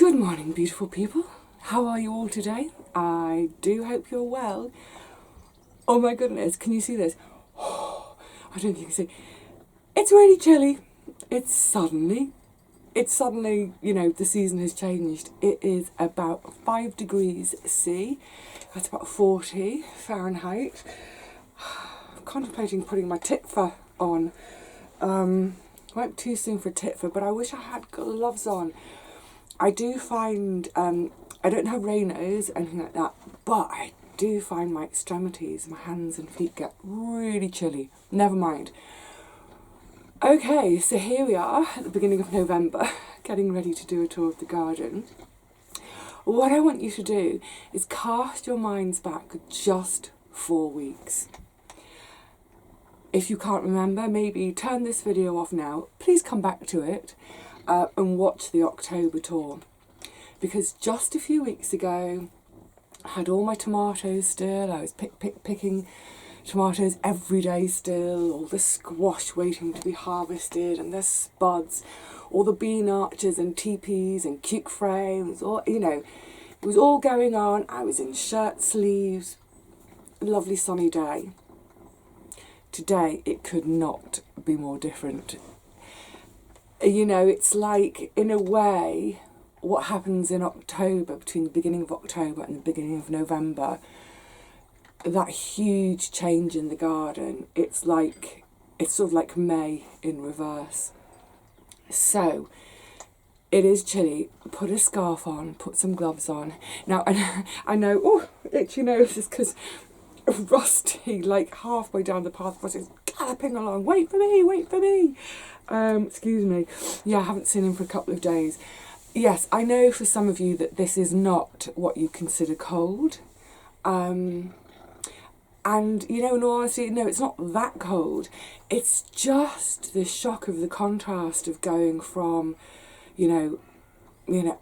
Good morning, beautiful people. How are you all today? I do hope you're well. Oh my goodness, can you see this? I don't think you can see. It's really chilly. It's suddenly, you know, the season has changed. It is about 5 degrees C. That's about 40 Fahrenheit. I'm contemplating putting my titfer on. Won't be too soon for titfer, but I wish I had gloves on. I do find, I don't have rhinos, anything like that, but I do find my extremities, my hands and feet get really chilly. Never mind. Okay, so here we are at the beginning of November, getting ready to do a tour of the garden. What I want you to do is cast your minds back just 4 weeks. If you can't remember, maybe turn this video off now. Please come back to it and watch the October tour. Because just a few weeks ago, I had all my tomatoes still. I was picking tomatoes every day still. All the squash waiting to be harvested, and the spuds, all the bean arches and teepees and cuke frames. All, you know, it was all going on. I was in shirt sleeves. Lovely sunny day. Today, it could not be more different. You know, it's like, in a way, what happens in October, between the beginning of October and the beginning of November, that huge change in the garden, it's sort of like May in reverse. So, it is chilly. Put a scarf on, put some gloves on. Now, I know, oh, itchy nose is because Rusty, like halfway down the path, was galloping along. Wait for me, wait for me. Excuse me. Yeah, I haven't seen him for a couple of days. Yes, I know for some of you that this is not what you consider cold. And, you know, in all honesty, no, it's not that cold. It's just the shock of the contrast of going from, you know,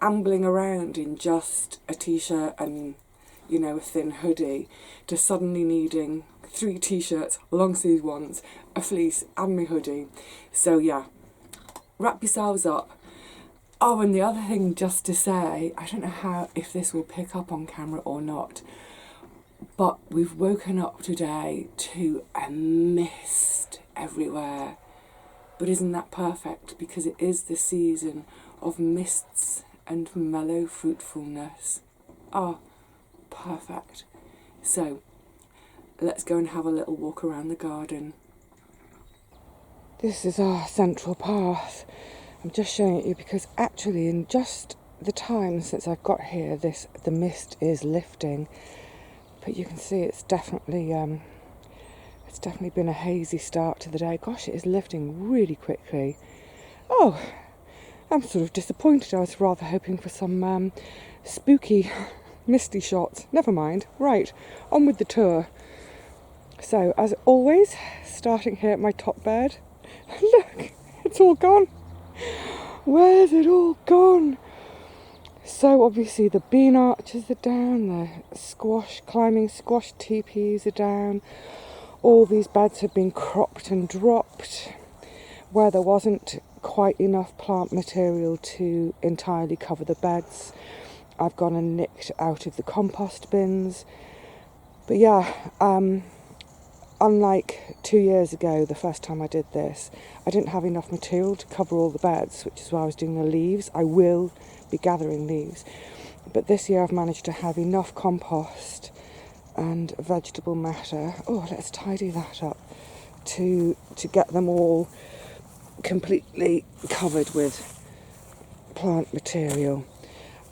ambling around in just a t-shirt and, you know, a thin hoodie, to suddenly needing 3 t-shirts, long sleeve ones, a fleece and my hoodie. So yeah, wrap yourselves up. Oh, and the other thing just to say, I don't know if this will pick up on camera or not, but we've woken up today to a mist everywhere. But isn't that perfect? Because it is the season of mists and mellow fruitfulness. Oh, perfect. So, let's go and have a little walk around the garden. This is our central path. I'm just showing it you because actually in just the time since I've got here, the mist is lifting. But you can see it's definitely been a hazy start to the day. Gosh, it is lifting really quickly. Oh, I'm sort of disappointed. I was rather hoping for some spooky misty shots. Never mind. Right, on with the tour. So, as always, starting here at my top bed. Look, it's all gone. Where's it all gone? So obviously the bean arches are down, the climbing squash teepees are down. All these beds have been cropped and dropped. Where there wasn't quite enough plant material to entirely cover the beds, I've gone and nicked out of the compost bins. But yeah, unlike 2 years ago, the first time I did this, I didn't have enough material to cover all the beds, which is why I was doing the leaves. I will be gathering leaves. But this year I've managed to have enough compost and vegetable matter. Oh, let's tidy that up to get them all completely covered with plant material.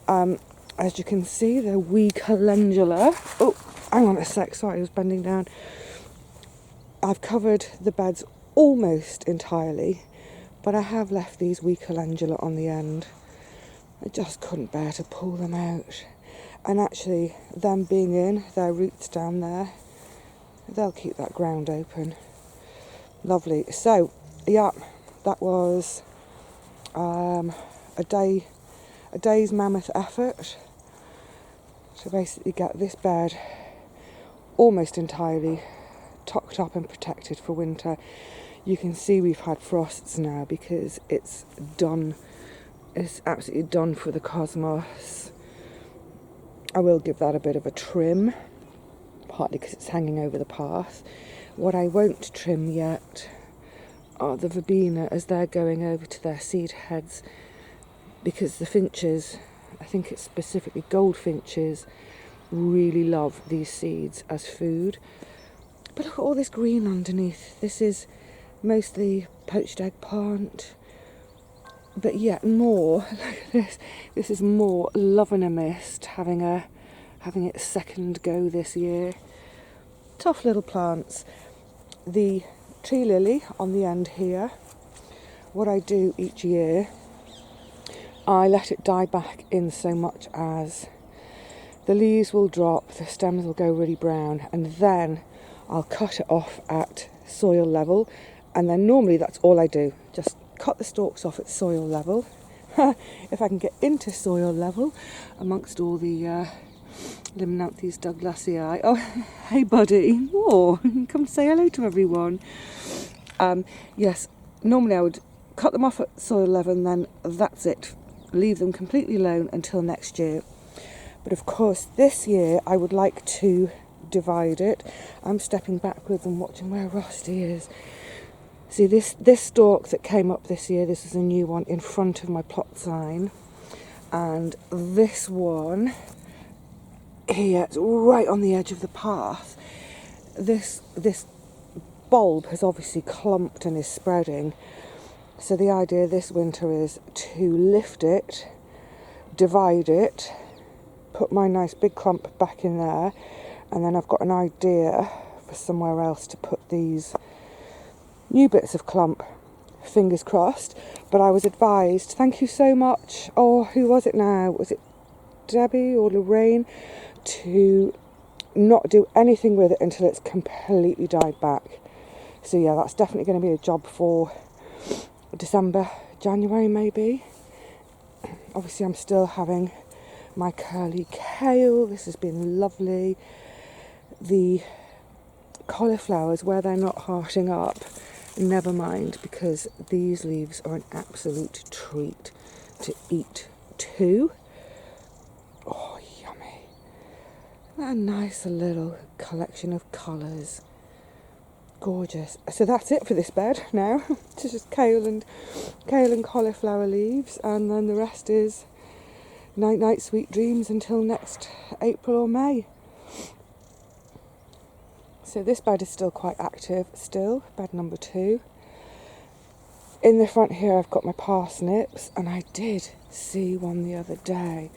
As you can see, the wee calendula. Oh, hang on a sec, sorry, I was bending down. I've covered the beds almost entirely, but I have left these wee calendula on the end. I just couldn't bear to pull them out. And actually, them being in, their roots down there, they'll keep that ground open. Lovely. So, yeah, that was a day's mammoth effort to basically get this bed almost entirely tucked up and protected for winter. You can see we've had frosts now because it's done is absolutely done for the cosmos. I will give that a bit of a trim, partly because it's hanging over the path. What I won't trim yet are the verbena as they're going over to their seed heads, because the finches, I think it's specifically goldfinches, really love these seeds as food. But look at all this green underneath. This is mostly poached eggplant, but yet more, look at this. This is more love and a mist, having its second go this year. Tough little plants. The tree lily on the end here, what I do each year, I let it die back in so much as the leaves will drop, the stems will go really brown, and then I'll cut it off at soil level, and then normally that's all I do, just cut the stalks off at soil level. If I can get into soil level amongst all the Limnanthes douglasii. Oh, hey buddy, oh, come say hello to everyone. Yes, normally I would cut them off at soil level and then that's it. Leave them completely alone until next year. But of course this year I would like to divide it. I'm stepping backwards and watching where Rusty is. See, this stalk that came up this year, this is a new one in front of my plot sign. And this one here, it's right on the edge of the path. This bulb has obviously clumped and is spreading. So the idea this winter is to lift it, divide it, put my nice big clump back in there, and then I've got an idea for somewhere else to put these new bits of clump, fingers crossed. But I was advised, thank you so much, oh, who was it now? Was it Debbie or Lorraine? To not do anything with it until it's completely died back. So yeah, that's definitely going to be a job for December, January maybe. Obviously I'm still having my curly kale, this has been lovely. The cauliflowers, where they're not hearting up, never mind, because these leaves are an absolute treat to eat too. Oh, yummy. A nice little collection of colours. Gorgeous. So that's it for this bed now. It's just kale and cauliflower leaves, and then the rest is night night sweet dreams until next April or May. So this bed is still quite active still, bed number 2. In the front here I've got my parsnips, and I did see one the other day.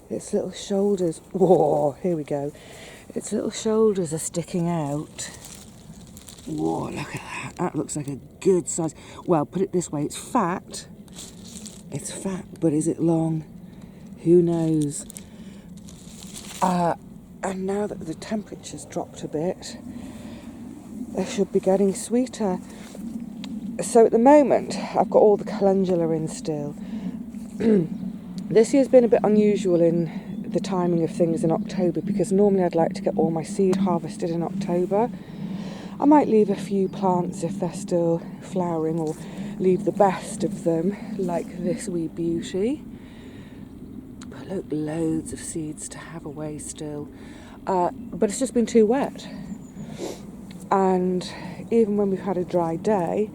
Its little shoulders, whoa, here we go. Its little shoulders are sticking out. Whoa, look at that. That looks like a good size. Well, put it this way, it's fat. It's fat, but is it long? Who knows? And now that the temperature's dropped a bit, they should be getting sweeter. So at the moment, I've got all the calendula in still. This year's been a bit unusual in the timing of things in October, because normally I'd like to get all my seed harvested in October. I might leave a few plants if they're still flowering, or leave the best of them, like this wee beauty. But look, loads of seeds to have away still. But it's just been too wet. And even when we've had a dry day,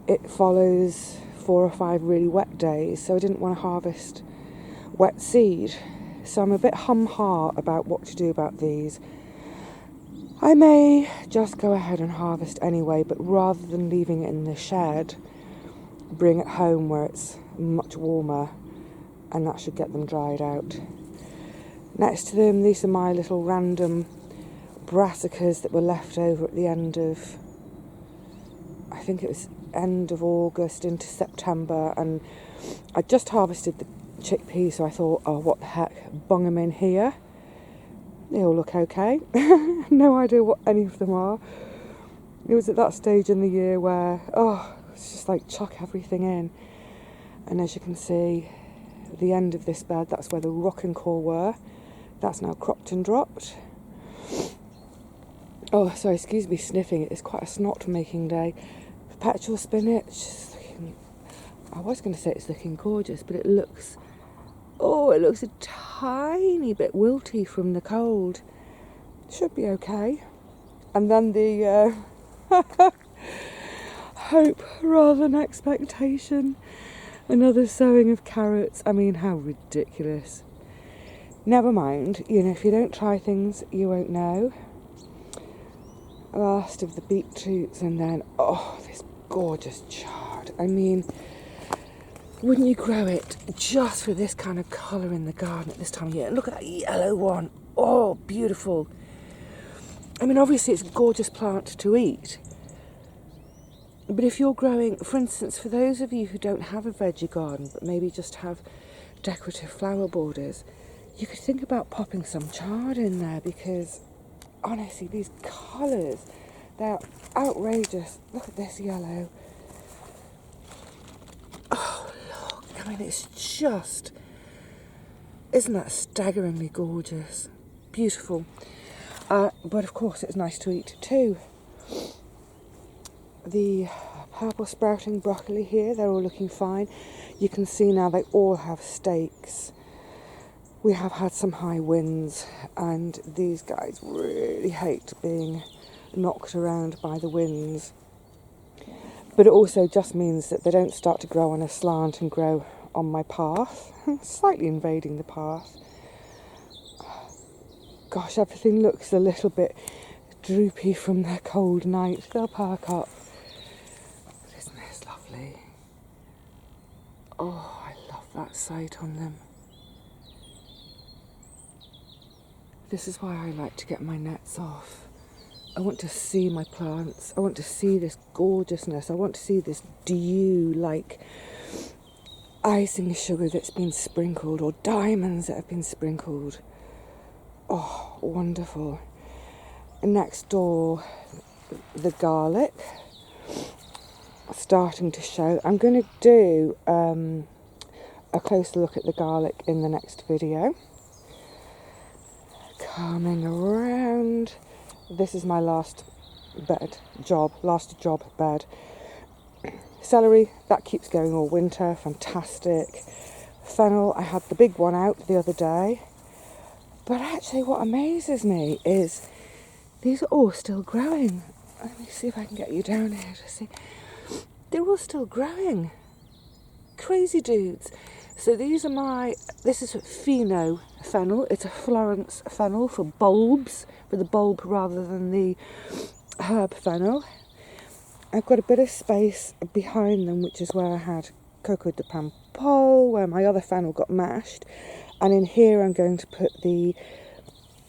it follows 4 or 5 really wet days, so I didn't want to harvest wet seed. So I'm a bit hum-ha about what to do about these. I may just go ahead and harvest anyway, but rather than leaving it in the shed, bring it home where it's much warmer, and that should get them dried out. Next to them, these are my little random brassicas that were left over at the end of, I think it was end of August into September, and I just harvested the chickpeas, so I thought, oh, what the heck, bung them in here. They all look okay. No idea what any of them are. It was at that stage in the year where, it's just like chuck everything in. And as you can see, at the end of this bed, that's where the rocking core were. That's now cropped and dropped. Oh, sorry, excuse me sniffing. It's quite a snot-making day. Perpetual spinach, looking I was going to say it's looking gorgeous, but it looks, oh, it looks a tiny bit wilty from the cold. Should be okay. And then the hope rather than expectation. Another sowing of carrots. I mean, how ridiculous. Never mind, you know, if you don't try things, you won't know. Last of the beetroots, and then, oh, this gorgeous chard. I mean, wouldn't you grow it just for this kind of colour in the garden at this time of year? And look at that yellow one. Oh, beautiful. I mean, obviously it's a gorgeous plant to eat. But if you're growing, for instance, for those of you who don't have a veggie garden, but maybe just have decorative flower borders, you could think about popping some chard in there, because honestly, these colours, they're outrageous. Look at this yellow. Oh, look. I mean, it's just, isn't that staggeringly gorgeous? Beautiful. But of course, it's nice to eat too. The purple sprouting broccoli here, they're all looking fine. You can see now they all have stakes. We have had some high winds, and these guys really hate being knocked around by the winds. But it also just means that they don't start to grow on a slant and grow on my path, slightly invading the path. Gosh, everything looks a little bit droopy from their cold night. They'll perk up. But isn't this lovely? Oh, I love that sight on them. This is why I like to get my nets off. I want to see my plants. I want to see this gorgeousness. I want to see this dew, like icing sugar that's been sprinkled, or diamonds that have been sprinkled. Oh, wonderful. And next door, the garlic starting to show. I'm going to do a closer look at the garlic in the next video. Coming around. This is my last job bed. Celery, that keeps going all winter, fantastic. Fennel, I had the big one out the other day. But actually what amazes me is these are all still growing. Let me see if I can get you down here to see. They're all still growing. Crazy dudes. So this is Pheno fennel. It's a Florence fennel for bulbs, for the bulb rather than the herb fennel. I've got a bit of space behind them, which is where I had Coco de Pampo, where my other fennel got mashed. And in here I'm going to put the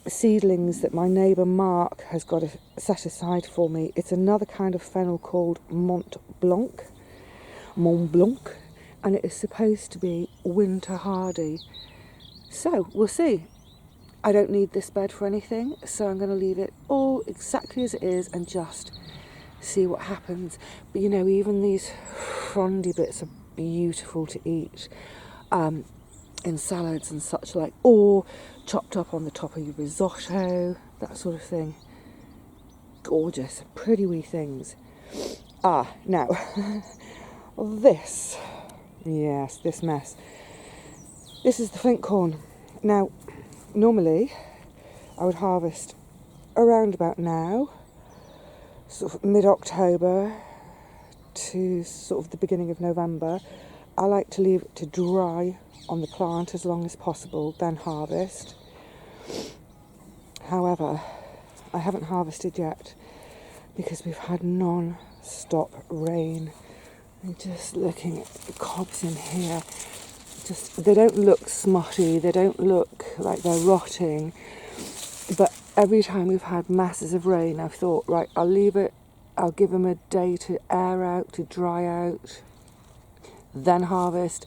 seedlings that my neighbour Mark has got set aside for me. It's another kind of fennel called Mont Blanc, and it is supposed to be winter hardy. So we'll see. I don't need this bed for anything, so I'm going to leave it all exactly as it is and just see what happens. But you know, even these frondy bits are beautiful to eat in salads and such like, or chopped up on the top of your risotto, that sort of thing. Gorgeous, pretty wee things. Now this mess. This is the Flint Corn. Now, normally I would harvest around about now, sort of mid-October to sort of the beginning of November. I like to leave it to dry on the plant as long as possible, then harvest. However, I haven't harvested yet because we've had non-stop rain. I'm just looking at the cobs in here. They don't look smutty, they don't look like they're rotting, but every time we've had masses of rain, I've thought, right, I'll leave it, I'll give them a day to air out, to dry out, then harvest.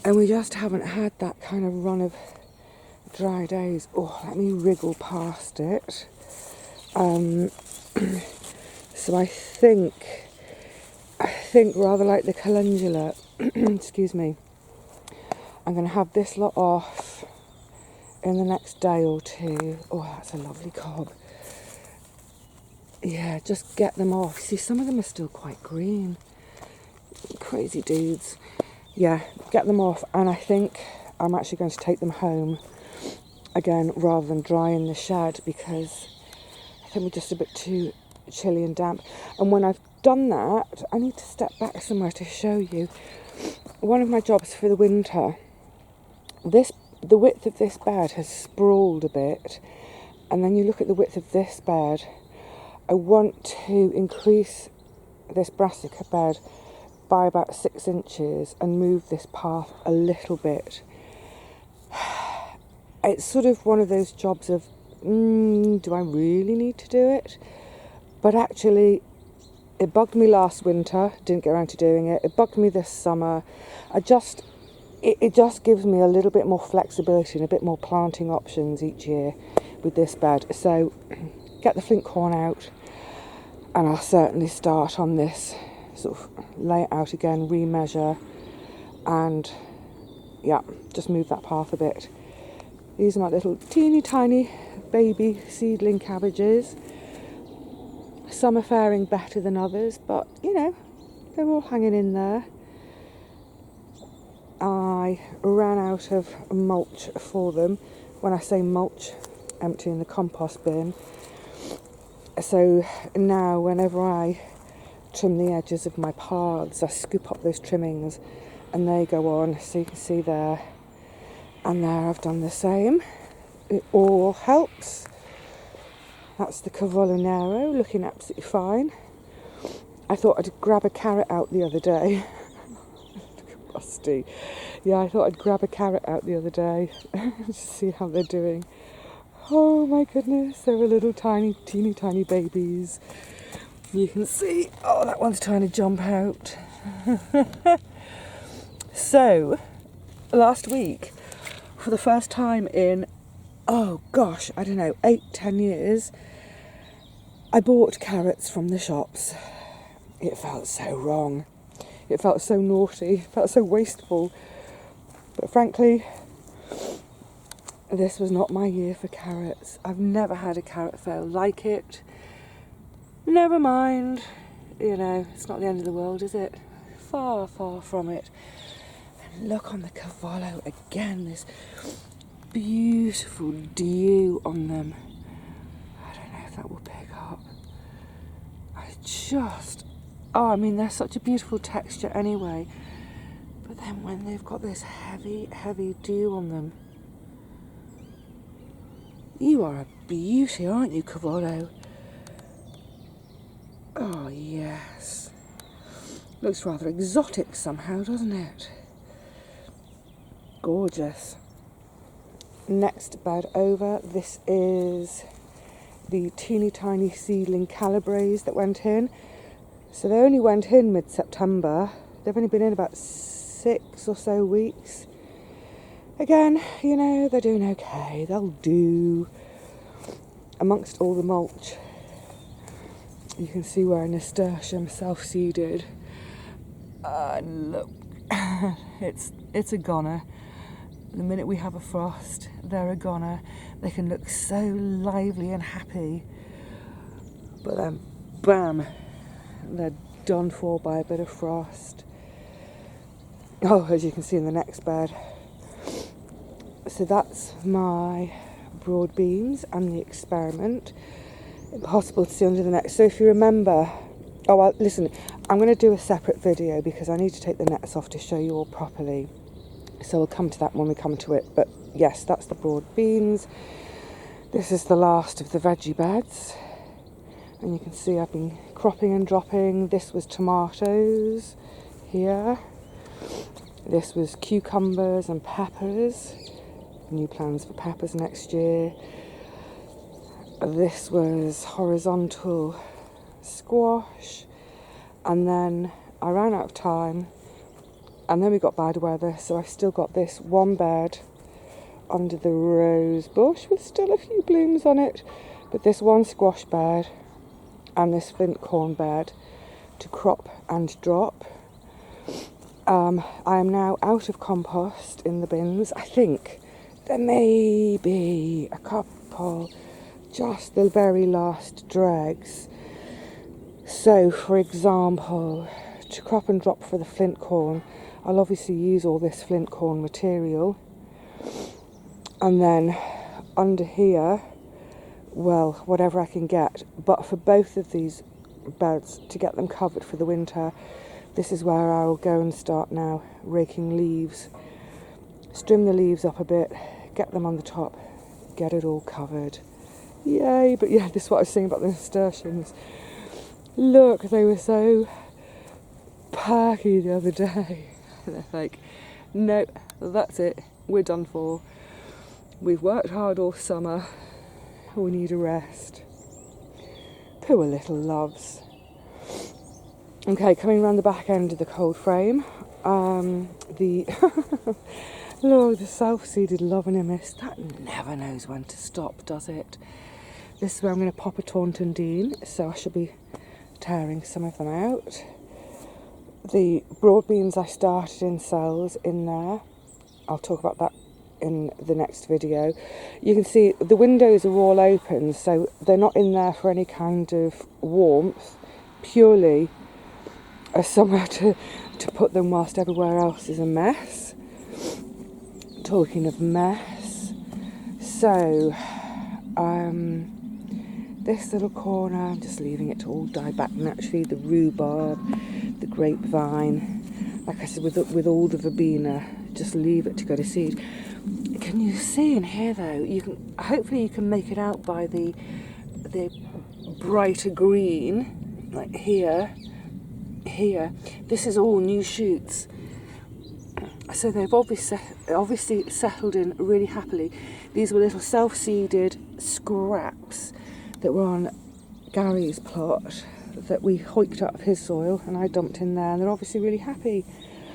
And we just haven't had that kind of run of dry days. Oh, let me wriggle past it. So I think rather like the calendula, excuse me, I'm going to have this lot off in the next day or two. Oh, that's a lovely cob. Yeah, just get them off. See, some of them are still quite green. Crazy dudes. Yeah, get them off, and I think I'm actually going to take them home again rather than dry in the shed, because I think we're just a bit too chilly and damp. And when I've done that, I need to step back somewhere to show you. One of my jobs for the winter, the width of this bed has sprawled a bit, and then you look at the width of this bed. I want to increase this brassica bed by about 6 inches and move this path a little bit. It's sort of one of those jobs of, do I really need to do it? But actually, it bugged me last winter, didn't get around to doing it. It bugged me this summer. It just gives me a little bit more flexibility and a bit more planting options each year with this bed. So get the Flint Corn out, and I'll certainly start on this, sort of lay it out again, remeasure, and yeah, just move that path a bit. These are my little teeny tiny baby seedling cabbages. Some are faring better than others, but you know, they're all hanging in there. I ran out of mulch for them. When I say mulch, emptying the compost bin. So now whenever I trim the edges of my paths, I scoop up those trimmings and they go on, so you can see there and there. I've done the same. It all helps. That's the Cavallo Nero, looking absolutely fine. I thought I'd grab a carrot out the other day. Rusty. Yeah, I thought I'd grab a carrot out the other day to see how they're doing. Oh my goodness, they were little tiny, teeny tiny babies. You can see, oh, that one's trying to jump out. So, last week, for the first time in, oh gosh, I don't know, 8-10 years, I bought carrots from the shops. It felt so wrong. It felt so naughty. It felt so wasteful. But frankly, this was not my year for carrots. I've never had a carrot fail like it. Never mind. You know, it's not the end of the world, is it? Far, far from it. And look on the Cavallo again, this beautiful dew on them. I don't know if that will pick up. I mean, they're such a beautiful texture anyway. But then when they've got this heavy, heavy dew on them. You are a beauty, aren't you, Cavallo? Oh, yes. Looks rather exotic somehow, doesn't it? Gorgeous. Next bed over, this is the teeny tiny seedling Calibres that went in. So they only went in mid-September. They've only been in about 6 or so weeks. Again, you know, they're doing okay. They'll do. Amongst all the mulch, you can see where a nasturtium self-seeded. Look, it's a goner. The minute we have a frost, they're a goner. They can look so lively and happy, but then, bam, they're done for by a bit of frost. Oh, as you can see in the next bed. So that's my broad beans and the experiment. Impossible to see under the net. So if you remember, oh well, listen, I'm going to do a separate video because I need to take the nets off to show you all properly. So we'll come to that when we come to it. But yes, that's the broad beans. This is the last of the veggie beds. And you can see I've been cropping and dropping. This was tomatoes here. This was cucumbers and peppers. New plans for peppers next year. This was horizontal squash. And then I ran out of time. And then we got bad weather, so I've still got this one bed under the rose bush with still a few blooms on it. But this one squash bed and this Flint Corn bed to crop and drop. I am now out of compost in the bins. I think there may be a couple, just the very last dregs. So, for example, to crop and drop for the Flint Corn, I'll obviously use all this Flint Corn material. And then under here, well, whatever I can get. But for both of these beds, to get them covered for the winter, this is where I'll go and start now raking leaves. Trim the leaves up a bit, get them on the top, get it all covered. Yay! But yeah, this is what I was saying about the nasturtiums. Look, they were so perky the other day. They're like, no, that's it, we're done for. We've worked hard all summer, we need a rest. Poor little loves. Okay, coming around the back end of the cold frame, the Lord, the self-seeded love and a mist, that never knows when to stop, does it? This is where I'm going to pop a Taunton Dean, so I shall be tearing some of them out. The broad beans I started in cells in there, I'll talk about that in the next video. You can see the windows are all open, so they're not in there for any kind of warmth, purely as somewhere to put them whilst everywhere else is a mess. Talking of mess, so this little corner, I'm just leaving it to all die back naturally. The rhubarb, the grapevine, like I said, with all the verbena, just leave it to go to seed. Can you see in here though? You can hopefully you can make it out by the brighter green, like here. This is all new shoots. So they've obviously settled in really happily. These were little self-seeded scraps that were on Gary's plot that we hoiked out of his soil and I dumped in there, and they're obviously really happy.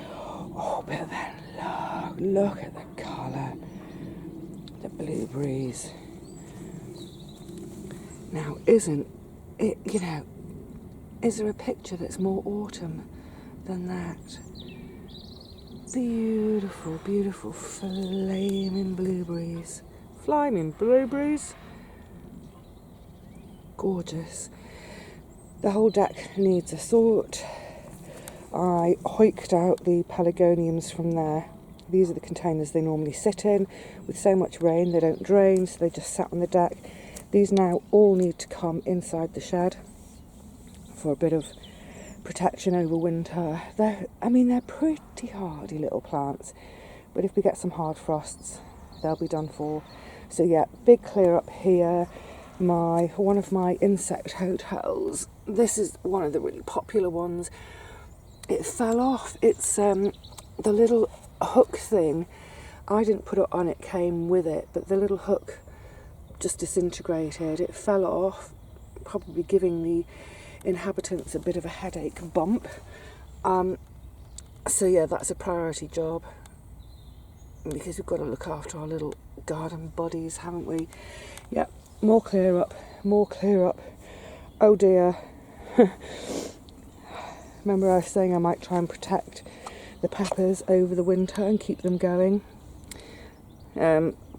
Oh, but then look at the colour, the blueberries. Now, isn't it, is there a picture that's more autumn than that? Beautiful, beautiful flaming blueberries. Flaming blueberries. Gorgeous. The whole deck needs a sort. I hoiked out the pelargoniums from there. These are the containers they normally sit in. With so much rain, they don't drain, so they just sat on the deck. These now all need to come inside the shed for a bit of protection over winter. They're pretty hardy little plants, but if we get some hard frosts, they'll be done for. So yeah, big clear up here. One of my insect hotels. This is one of the really popular ones. It fell off. It's the little hook thing. I didn't put it on, it came with it, but the little hook just disintegrated. It fell off, probably giving the inhabitants a bit of a headache bump. So yeah, that's a priority job because we've got to look after our little garden buddies, haven't we? Yep, more clear up. Oh dear. Remember I was saying I might try and protect the peppers over the winter and keep them going.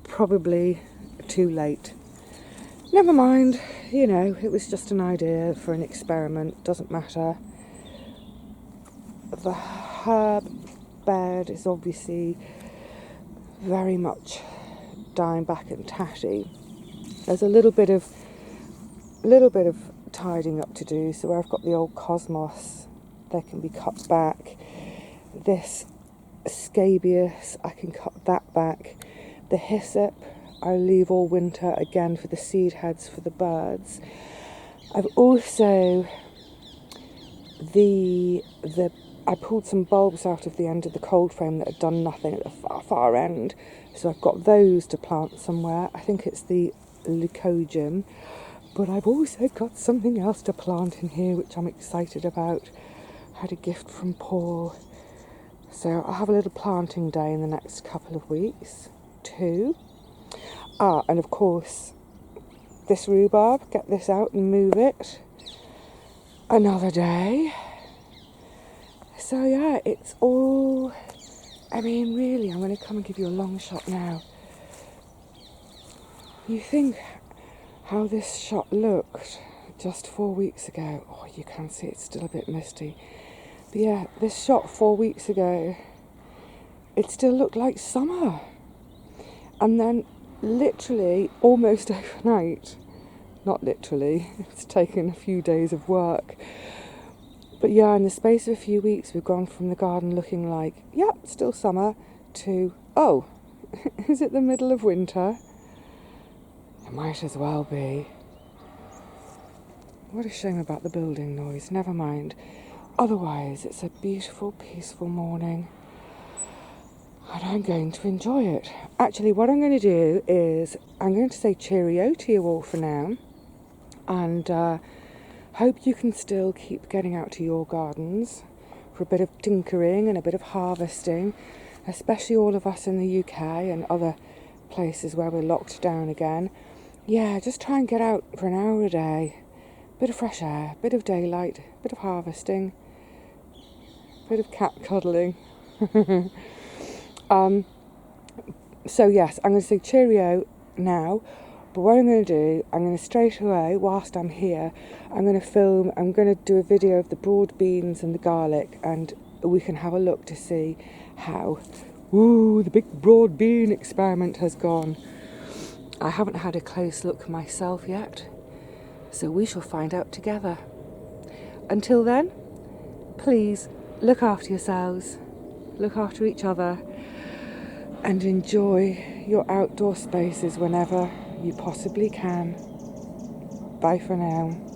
Probably too late. Never mind, it was just an idea for an experiment, doesn't matter. The herb bed is obviously very much dying back and tatty. There's a little bit of tidying up to do, so where I've got the old cosmos, they can be cut back. This scabious, I can cut that back. The hyssop, I'll leave all winter again for the seed heads for the birds. I've also I pulled some bulbs out of the end of the cold frame that had done nothing at the far end, so I've got those to plant somewhere. I think it's the leucogium, but I've also got something else to plant in here which I'm excited about. I had a gift from Paul, so I'll have a little planting day in the next couple of weeks too. And of course this rhubarb, get this out and move it another day. So yeah, it's all, really, I'm going to come and give you a long shot now. You think how this shot looked just 4 weeks ago. Oh, you can see it's still a bit misty. But yeah, this shot 4 weeks ago, it still looked like summer. And then literally, almost overnight, not literally, it's taken a few days of work. But yeah, in the space of a few weeks, we've gone from the garden looking like, yep, still summer, to, oh, is it the middle of winter? It might as well be. What a shame about the building noise, never mind. Otherwise, it's a beautiful, peaceful morning. And I'm going to enjoy it. Actually, what I'm going to do is, I'm going to say cheerio to you all for now. And hope you can still keep getting out to your gardens for a bit of tinkering and a bit of harvesting, especially all of us in the UK and other places where we're locked down again. Yeah, just try and get out for an hour a day. Bit of fresh air, bit of daylight, bit of harvesting, bit of cat cuddling. So yes, I'm going to say cheerio now, but what I'm going to do, I'm going to straight away, whilst I'm here, I'm going to do a video of the broad beans and the garlic, and we can have a look to see how, the big broad bean experiment has gone. I haven't had a close look myself yet, so we shall find out together. Until then, please look after yourselves, look after each other, and enjoy your outdoor spaces whenever you possibly can. Bye for now.